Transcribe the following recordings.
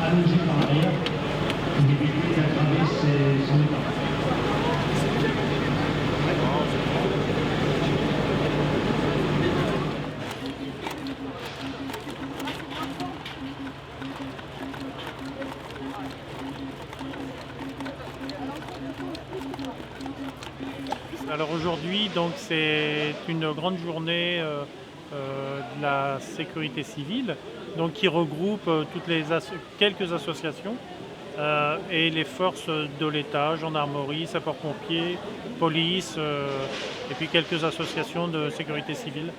allongé par l'arrière pour éviter d'aggraver son état. Alors aujourd'hui, donc c'est une grande journée de la sécurité civile, donc qui regroupe quelques associations et les forces de l'État, gendarmerie, sapeurs-pompiers, police et puis quelques associations de sécurité civile.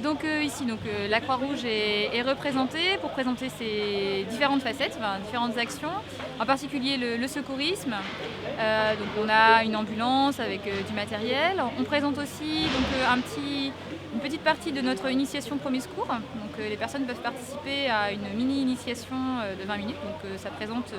Donc ici, la Croix-Rouge est représentée pour présenter ses différentes facettes, différentes actions, en particulier le secourisme. Donc on a une ambulance avec du matériel. On présente aussi une petite partie de notre initiation premier secours. Donc les personnes peuvent participer à une mini-initiation de 20 minutes. Donc ça présente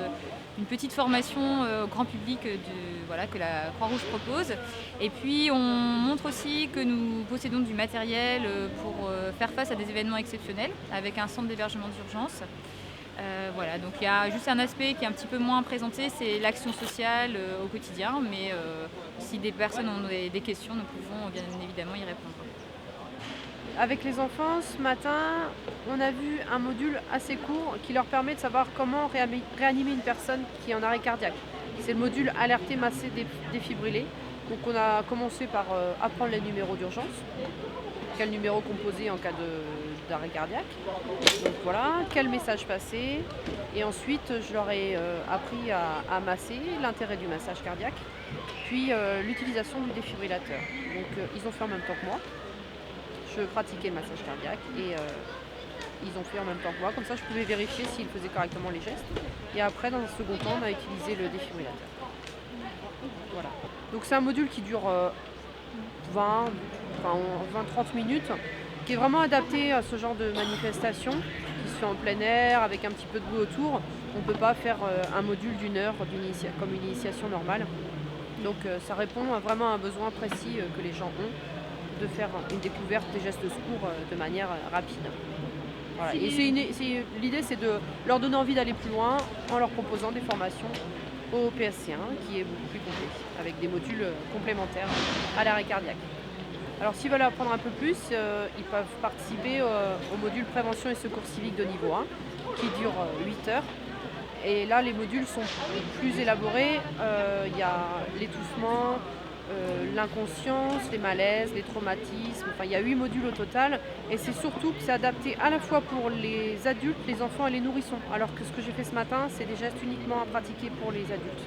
une petite formation au grand public que la Croix-Rouge propose. Et puis on montre aussi que nous possédons du matériel pour faire face à des événements exceptionnels avec un centre d'hébergement d'urgence. Donc il y a juste un aspect qui est un petit peu moins présenté, c'est l'action sociale au quotidien, mais si des personnes ont des questions, nous pouvons bien évidemment y répondre. Avec les enfants, ce matin, on a vu un module assez court qui leur permet de savoir comment réanimer une personne qui est en arrêt cardiaque. C'est le module alerté, massé, défibrillé. Donc on a commencé par apprendre les numéros d'urgence, quel numéro composer en cas d'arrêt cardiaque. Donc voilà, quel message passer. Et ensuite, je leur ai appris à masser, l'intérêt du massage cardiaque, puis l'utilisation du défibrillateur. Donc ils ont fait en même temps que moi. Je pratiquais le massage cardiaque et ils ont fait en même temps que moi. Comme ça, je pouvais vérifier s'ils faisaient correctement les gestes. Et après, dans un second temps, on a utilisé le défibrillateur. Voilà. Donc c'est un module qui dure 20-30 minutes, qui est vraiment adapté à ce genre de manifestation qui se fait en plein air avec un petit peu de bruit autour. On ne peut pas faire un module d'une heure comme une initiation normale. Donc ça répond vraiment à un besoin précis que les gens ont de faire une découverte des gestes de secours de manière rapide. Voilà. Et l'idée, c'est de leur donner envie d'aller plus loin en leur proposant des formations au PSC1 qui est beaucoup plus complet, avec des modules complémentaires à l'arrêt cardiaque. Alors s'ils veulent apprendre un peu plus, ils peuvent participer au module prévention et secours civique de niveau 1 qui dure 8 heures. Et là, les modules sont plus élaborés. Il y a l'étouffement, l'inconscience, les malaises, les traumatismes. Enfin, il y a 8 modules au total. Et c'est surtout que c'est adapté à la fois pour les adultes, les enfants et les nourrissons. Alors que ce que j'ai fait ce matin, c'est des gestes uniquement à pratiquer pour les adultes.